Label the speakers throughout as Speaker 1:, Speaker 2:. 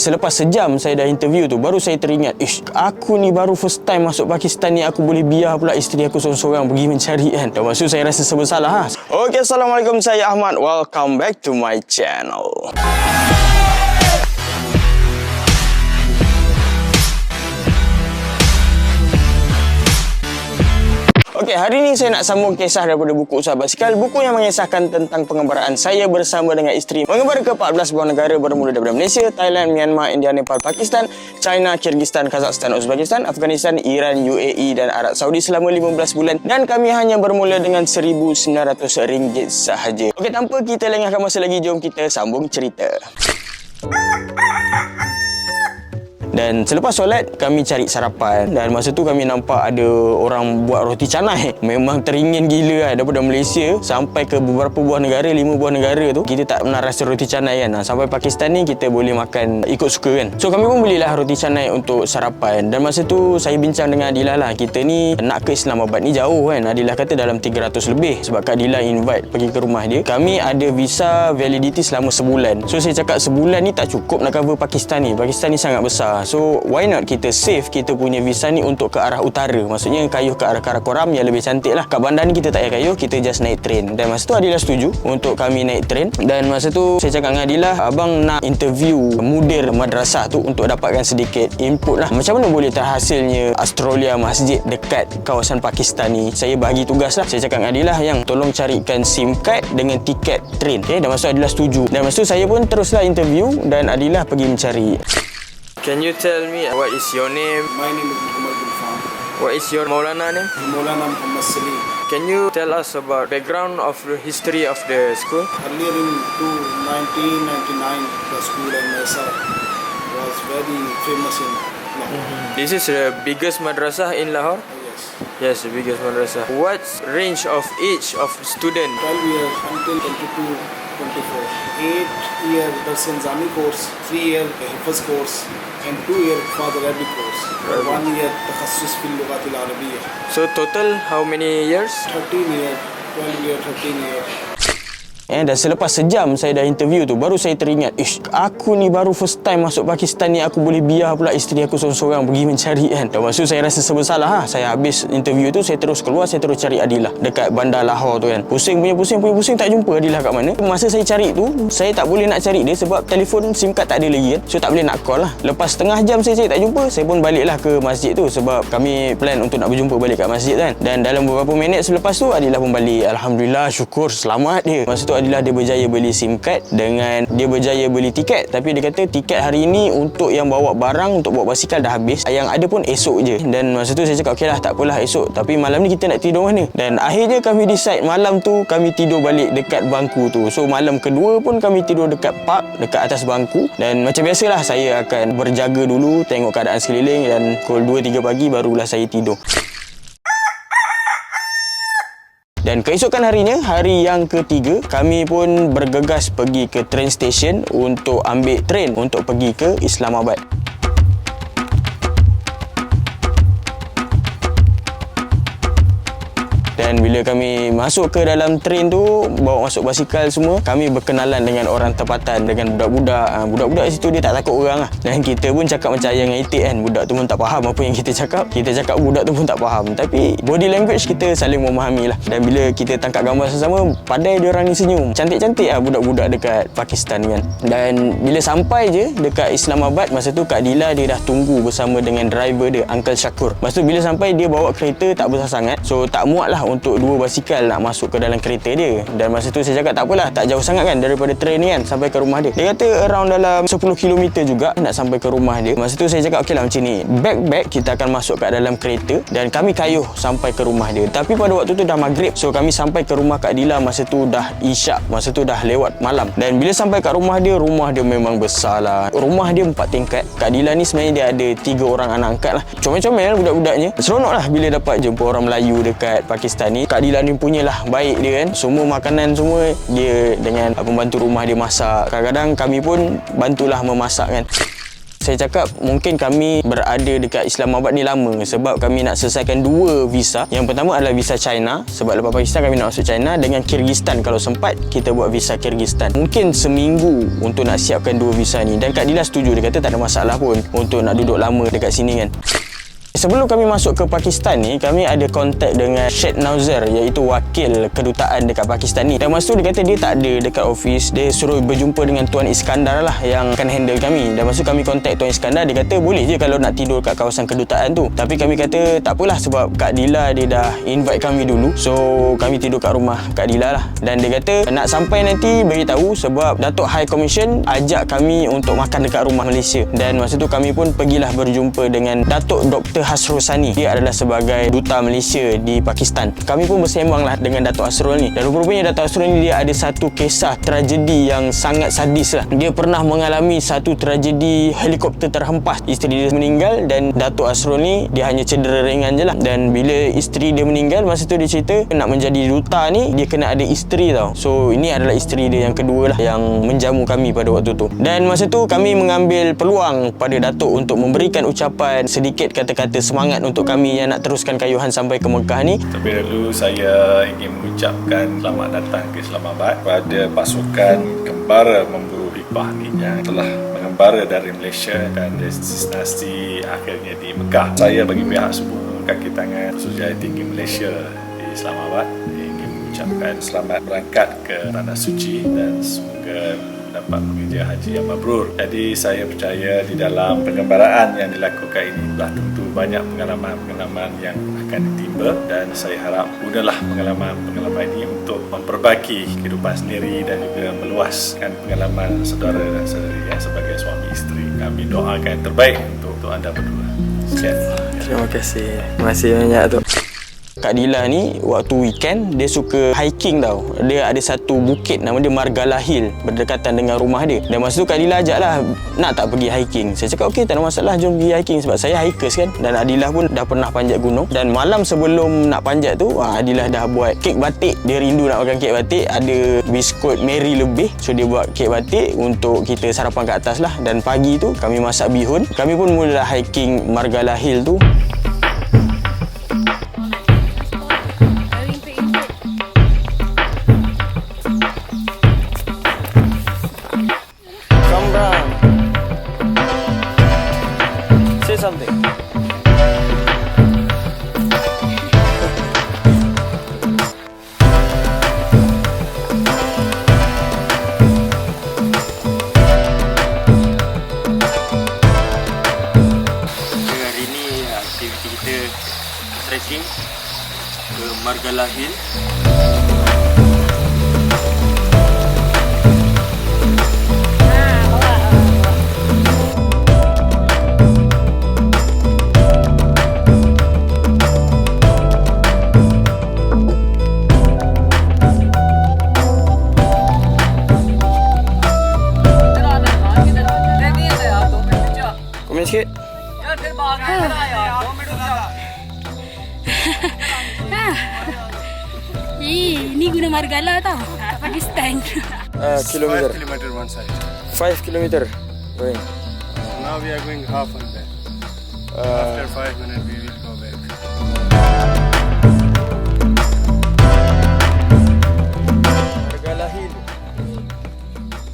Speaker 1: Selepas sejam saya dah interview tu, baru saya teringat, aku ni baru first time masuk Pakistan ni, aku boleh biar pula isteri aku seorang-seorang pergi mencari kan. Dan maksud saya rasa bersalah. Okay, Assalamualaikum, saya Ahmad. Welcome back to my channel. Okey, hari ini saya nak sambung kisah daripada buku Usaha Basikal, buku yang mengisahkan tentang pengembaraan saya bersama dengan isteri mengembara ke 14 buah negara bermula daripada Malaysia, Thailand, Myanmar, India, Nepal, Pakistan, China, Kyrgyzstan, Kazakhstan, Uzbekistan, Afghanistan, Iran, UAE dan Arab Saudi selama 15 bulan, dan kami hanya bermula dengan RM1,900 sahaja. Okey, tanpa kita lengahkan masa lagi, jom kita sambung cerita. Dan selepas solat, kami cari sarapan. Dan masa tu kami nampak ada orang buat roti canai. Memang teringin gila kan. Daripada Malaysia sampai ke beberapa buah negara, 5 buah negara tu, kita tak pernah rasa roti canai kan. Sampai Pakistan ni kita boleh makan ikut suka kan. So kami pun belilah roti canai untuk sarapan. Dan masa tu saya bincang dengan Adilah lah, kita ni nak ke Islamabad ni jauh kan. Adilah kata dalam 300 lebih. Sebab Kak Adilah invite pergi ke rumah dia. Kami ada visa validity selama sebulan. So saya cakap sebulan ni tak cukup nak cover Pakistan ni. Pakistan ni sangat besar. So why not kita save kita punya visa ni untuk ke arah utara. Maksudnya kayuh ke arah Karakoram yang lebih cantik lah. Kat bandar ni kita tak payah kayuh, kita just naik train. Dan masa tu Adilah setuju untuk kami naik train. Dan masa tu saya cakap dengan Adilah, abang nak interview mudir madrasah tu untuk dapatkan sedikit input lah. Macam mana boleh terhasilnya Australia masjid dekat kawasan Pakistan ni. Saya bagi tugas lah. Saya cakap dengan Adilah, yang tolong carikan SIM card dengan tiket train. Okay? Dan masa tu Adilah setuju. Dan masa tu saya pun teruslah interview dan Adilah pergi mencari. Can you tell me what is your name?
Speaker 2: My name is Muhammad bin Khan.
Speaker 1: What is your Maulana name?
Speaker 2: Maulana Muhammad Salim.
Speaker 1: Can you tell us about background of the history of the school?
Speaker 2: Earlier in 1999, the school in Mesa was very famous in Lahore.
Speaker 1: This is the biggest madrasah in Lahore?
Speaker 2: Yes.
Speaker 1: Yes, the biggest madrasah. What range of age of student?
Speaker 2: 12 years until 22, 24. 8-year Darsan Zami course, 3-year Hifz course, and 2-year Father Arabic course. 1 year Takhassus fil Lughat al Arabiyyah.
Speaker 1: So total how many years?
Speaker 2: 13 year, 12 year, 13 year.
Speaker 1: Dan selepas sejam saya dah interview tu, baru saya teringat, aku ni baru first time masuk Pakistan ni, aku boleh biar pula isteri aku seorang-seorang pergi mencari kan. Dan maksud saya rasa bersalah. Saya habis interview tu, saya terus keluar, saya terus cari Adilah dekat bandar Lahore tu kan. Pusing, tak jumpa Adilah kat mana. Masa saya cari tu, saya tak boleh nak cari dia sebab telefon SIM card tak ada lagi kan. So tak boleh nak call lah. Lepas setengah jam saya cari tak jumpa, saya pun baliklah ke masjid tu sebab kami plan untuk nak berjumpa balik kat masjid kan. Dan dalam beberapa minit selepas tu, Adilah pun balik. Alhamdulillah, syukur, selamat dia. Masa tu Adilah dia berjaya beli SIM card dengan dia berjaya beli tiket. Tapi dia kata tiket hari ni untuk yang bawa barang, untuk bawa basikal dah habis. Yang ada pun esok je. Dan masa tu saya cakap, okey lah, tak apalah esok. Tapi malam ni kita nak tidur mana? Dan akhirnya kami decide malam tu kami tidur balik dekat bangku tu. So malam kedua pun kami tidur dekat park, dekat atas bangku. Dan macam biasalah, saya akan berjaga dulu, tengok keadaan sekeliling, dan pukul 2-3 pagi barulah saya tidur. Dan keesokan harinya, hari yang ketiga, kami pun bergegas pergi ke train station untuk ambil train untuk pergi ke Islamabad. Dan bila kami masuk ke dalam train tu, bawa masuk basikal semua, kami berkenalan dengan orang tempatan, dengan budak-budak. Budak-budak di situ dia tak takut orang lah. Dan kita pun cakap macam ayang dengan itik kan. Budak tu pun tak faham apa yang kita cakap. Kita cakap, budak tu pun tak faham. Tapi body language kita saling memahami lah. Dan bila kita tangkap gambar sesama, pandai dia orang ni senyum. Cantik-cantik lah budak-budak dekat Pakistan kan. Dan bila sampai je dekat Islamabad, masa tu Kak Adilah dia dah tunggu bersama dengan driver dia, Uncle Syakur. Masa tu bila sampai, dia bawa kereta tak besar sangat. So tak muat lah untuk 2 basikal nak masuk ke dalam kereta dia. Dan masa tu saya cakap, tak apalah, tak jauh sangat kan daripada train ni kan sampai ke rumah dia. Dia kata around dalam 10 km juga nak sampai ke rumah dia. Masa tu saya cakap, okey lah macam ni, back kita akan masuk kat dalam kereta dan kami kayuh sampai ke rumah dia. Tapi pada waktu tu dah maghrib. So kami sampai ke rumah Kak Adilah masa tu dah isyak, masa tu dah lewat malam. Dan bila sampai kat rumah dia memang besar lah. Rumah dia 4 tingkat. Kak Adilah ni sebenarnya dia ada 3 orang anak angkat lah. Comel-comel budak-budaknya. Seronok lah bila dapat jumpa orang Melayu dekat Pakistan ni. Kak Adilah ni punyalah baik dia kan. Semua makanan semua dia dengan pembantu rumah dia masak. Kadang-kadang kami pun bantulah memasak kan. Saya cakap mungkin kami berada dekat Islamabad ni lama sebab kami nak selesaikan 2 visa. Yang pertama adalah visa China, sebab lepas Pakistan kami nak masuk China, dengan Kyrgyzstan kalau sempat kita buat visa Kyrgyzstan. Mungkin seminggu untuk nak siapkan 2 visa ni, dan Kak Dila setuju, dia kata tak ada masalah pun untuk nak duduk lama dekat sini kan. Sebelum kami masuk ke Pakistan ni, kami ada kontak dengan Sheikh Nauzar, iaitu wakil kedutaan dekat Pakistan ni. Dan masa tu dia kata dia tak ada dekat office, dia suruh berjumpa dengan Tuan Iskandar lah yang akan handle kami. Dan masa tu kami kontak Tuan Iskandar, dia kata boleh je kalau nak tidur kat kawasan kedutaan tu. Tapi kami kata tak apalah sebab Kak Dila dia dah invite kami dulu, so kami tidur kat rumah Kak Dila lah. Dan dia kata nak sampai nanti beritahu sebab Datuk High Commission ajak kami untuk makan dekat rumah Malaysia. Dan masa tu kami pun pergilah berjumpa dengan Datuk Dr. Hasrul Sani. Dia adalah sebagai duta Malaysia di Pakistan. Kami pun bersembang lah dengan Datuk Hasrul ni. Dan rupa-rupanya Datuk Hasrul ni dia ada satu kisah tragedi yang sangat sadis lah. Dia pernah mengalami satu tragedi helikopter terhempas. Isteri dia meninggal dan Datuk Hasrul ni dia hanya cedera ringan je lah. Dan bila isteri dia meninggal, masa tu dia cerita nak menjadi duta ni dia kena ada isteri tau. So ini adalah isteri dia yang kedua lah yang menjamu kami pada waktu tu. Dan masa tu kami mengambil peluang pada Datuk untuk memberikan ucapan sedikit kata-kata semangat untuk kami yang nak teruskan kayuhan sampai ke Mekah ni.
Speaker 3: Terlebih dahulu saya ingin mengucapkan selamat datang ke Islamabad kepada pasukan Gembara Memburu Hikmah ni yang telah mengembara dari Malaysia dan destinasi akhirnya di Mekah. Saya bagi pihak semua kaki tangan Suruhanjaya Tinggi Malaysia di Islamabad ingin mengucapkan selamat berangkat ke Tanah Suci dan semoga dapat mengerja haji yang mabrur. Jadi saya percaya di dalam pengembaraan yang dilakukan ini telah tentu banyak pengalaman-pengalaman yang akan ditimba, dan saya harap gunalah pengalaman-pengalaman ini untuk memperbaiki kehidupan sendiri dan juga meluaskan pengalaman saudara dan saudari yang sebagai suami isteri. Kami doakan yang terbaik untuk anda berdua. Sekian.
Speaker 1: Terima kasih. Terima kasih banyak tu. Kak Dila ni waktu weekend dia suka hiking tau. Dia ada satu bukit nama dia Margalah Hill berdekatan dengan rumah dia. Dan masa tu Kak Dila ajak lah, nak tak pergi hiking? Saya cakap okey, tak ada masalah, jom pergi hiking. Sebab saya hikers kan. Dan Adilah pun dah pernah panjat gunung. Dan malam sebelum nak panjat tu, Adilah dah buat kek batik. Dia rindu nak makan kek batik. Ada biskut Mary lebih. So dia buat kek batik untuk kita sarapan kat atas lah. Dan pagi tu kami masak bihun. Kami pun mula hiking Margalah Hill tu.
Speaker 4: Something.
Speaker 1: Hari ni aktiviti kita trekking ke Margalah Hill. Komen sikit.
Speaker 5: Ni guna Margalah tau, kat Pakistan.
Speaker 1: Kilometer.
Speaker 4: 5 kilometer one side.
Speaker 1: 5 kilometer. Going.
Speaker 4: Now we are going half and back. After 5 minutes we will go back.
Speaker 1: Margalah Hill.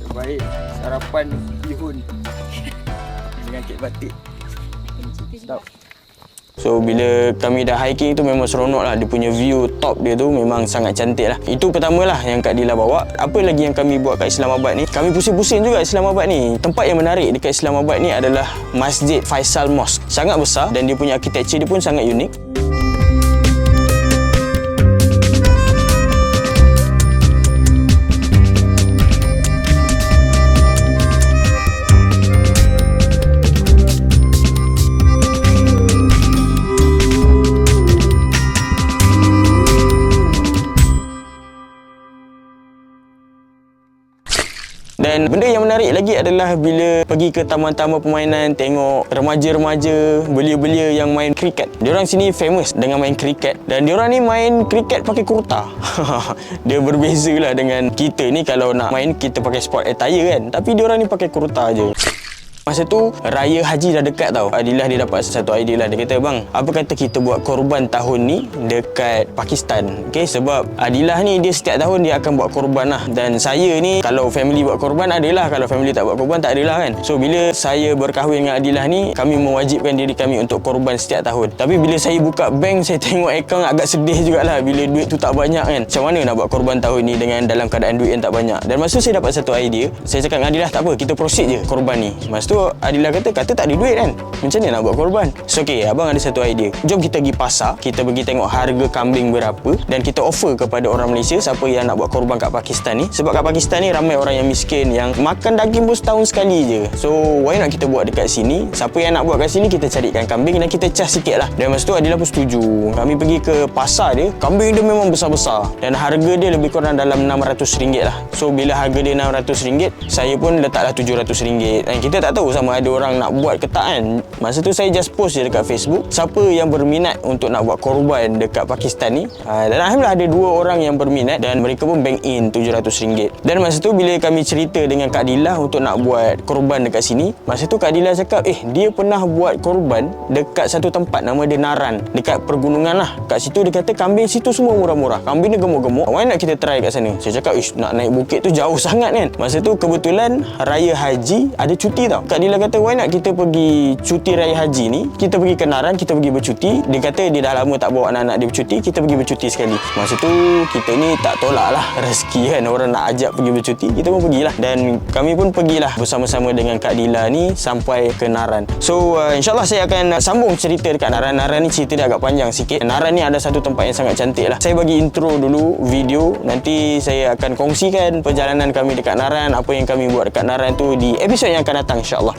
Speaker 1: Terbaik sarapan bihun dengan kek batik. Sedap. So bila kami dah hiking tu memang seronok lah. Dia punya view top dia tu memang sangat cantik lah. Itu pertama lah yang Kak Dila bawa. Apa lagi yang kami buat kat Islamabad ni? Kami pusing-pusing juga Islamabad ni. Tempat yang menarik dekat Islamabad ni adalah Masjid Faisal Mosque. Sangat besar dan dia punya arkitektur dia pun sangat unik. Dan benda yang menarik lagi adalah bila pergi ke taman-taman permainan, tengok remaja-remaja, belia-belia yang main kriket. Diorang sini famous dengan main kriket. Dan diorang ni main kriket pakai kurta. Dia berbeza lah dengan kita ni, kalau nak main kita pakai sport attire kan. Tapi diorang ni pakai kurta je. Masa tu Raya Haji dah dekat tau. Adilah dia dapat satu idea lah. Dia kata, bang, apa kata kita buat korban tahun ni dekat Pakistan. Okay, sebab Adilah ni dia setiap tahun dia akan buat korban lah. Dan saya ni kalau family buat korban adalah, kalau family tak buat korban tak adalah kan. So bila saya berkahwin dengan Adilah ni, kami mewajibkan diri kami untuk korban setiap tahun. Tapi bila saya buka bank, saya tengok akaun agak sedih jugalah bila duit tu tak banyak kan. Macam mana nak buat korban tahun ni dengan dalam keadaan duit yang tak banyak. Dan masa tu saya dapat satu idea. Saya cakap dengan Adilah, tak apa, kita proceed je korban ni. Masa tu Adilah kata tak ada duit kan, macam mana nak buat korban. So okay, abang ada satu idea. Jom kita pergi pasar, kita pergi tengok harga kambing berapa, dan kita offer kepada orang Malaysia siapa yang nak buat korban kat Pakistan ni. Sebab kat Pakistan ni ramai orang yang miskin, yang makan daging pun setahun sekali je. So why not kita buat dekat sini. Siapa yang nak buat kat sini, kita carikan kambing dan kita cas sikit lah. Dan masa tu Adilah pun setuju. Kami pergi ke pasar dia, kambing dia memang besar-besar dan harga dia lebih kurang dalam RM600 lah. So bila harga dia RM600, saya pun letaklah RM700. Dan kita tak tahu sama ada orang nak buat ke tak kan. Masa tu saya just post je dekat Facebook, siapa yang berminat untuk nak buat korban dekat Pakistan ni. Dan alhamdulillah ada 2 orang yang berminat dan mereka pun bank in RM700. Dan masa tu bila kami cerita dengan Kak Dilah untuk nak buat korban dekat sini, masa tu Kak Dilah cakap, dia pernah buat korban dekat satu tempat nama dia Naran, dekat pergunungan lah. Kat situ dia kata kambing situ semua murah-murah, kambing dia gemuk-gemuk. Why nak kita try kat sana? Saya cakap, nak naik bukit tu jauh sangat kan. Masa tu kebetulan Raya Haji ada cuti tau. Kak Dilah kata, why nak kita pergi cuti Raya Haji ni, kita pergi ke Naran, kita pergi bercuti. Dia kata dia dah lama tak bawa anak-anak dia bercuti, kita pergi bercuti sekali. Masa tu kita ni tak tolak lah rezeki kan, orang nak ajak pergi bercuti, kita pun pergilah. Dan kami pun pergilah bersama-sama dengan Kak Dilah ni sampai ke Naran. So insyaAllah saya akan sambung cerita dekat Naran. Naran ni cerita dia agak panjang sikit. Naran ni ada satu tempat yang sangat cantik lah. Saya bagi intro dulu video, nanti saya akan kongsikan perjalanan kami dekat Naran, apa yang kami buat dekat Naran tu di episod yang akan datang insyaAllah.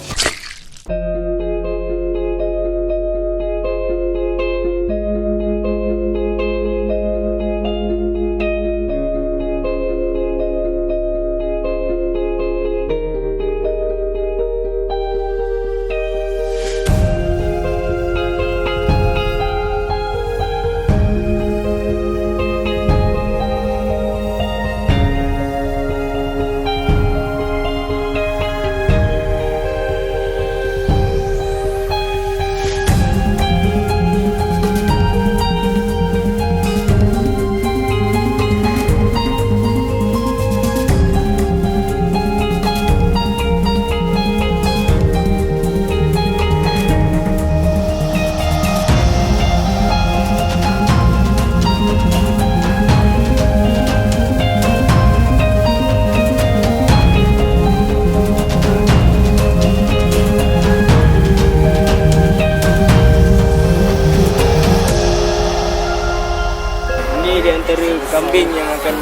Speaker 1: Kambing yang akan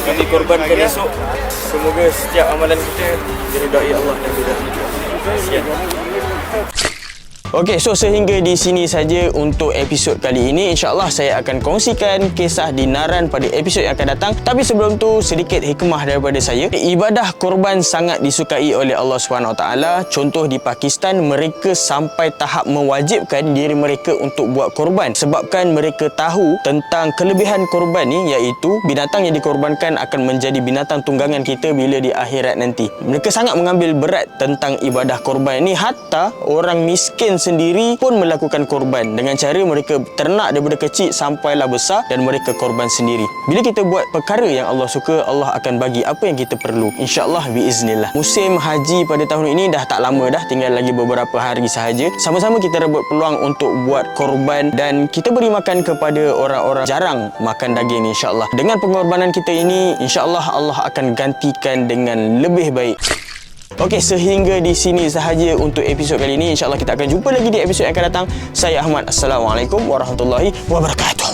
Speaker 1: kami korbankan esok. Semoga setiap amalan kita diridai Allah dan ridha. Siap. Okey, so sehingga di sini saja untuk episod kali ini. InsyaAllah saya akan kongsikan kisah di Naran pada episod yang akan datang. Tapi sebelum tu, sedikit hikmah daripada saya. Ibadah korban sangat disukai oleh Allah SWT. Contoh di Pakistan, mereka sampai tahap mewajibkan diri mereka untuk buat korban. Sebabkan mereka tahu tentang kelebihan korban ni, iaitu binatang yang dikorbankan akan menjadi binatang tunggangan kita bila di akhirat nanti. Mereka sangat mengambil berat tentang ibadah korban ni. Hatta orang miskin sendiri pun melakukan korban dengan cara mereka ternak daripada kecil sampailah besar dan mereka korban sendiri. Bila kita buat perkara yang Allah suka, Allah akan bagi apa yang kita perlu, insyaAllah biiznillah. Musim haji pada tahun ini dah tak lama dah, tinggal lagi beberapa hari sahaja. Sama-sama kita rebut peluang untuk buat korban dan kita beri makan kepada orang-orang jarang makan daging, insyaAllah. Dengan pengorbanan kita ini, insyaAllah Allah akan gantikan dengan lebih baik. Okey, sehingga di sini sahaja untuk episod kali ini. InsyaAllah kita akan jumpa lagi di episod yang akan datang. Saya Ahmad. Assalamualaikum warahmatullahi wabarakatuh.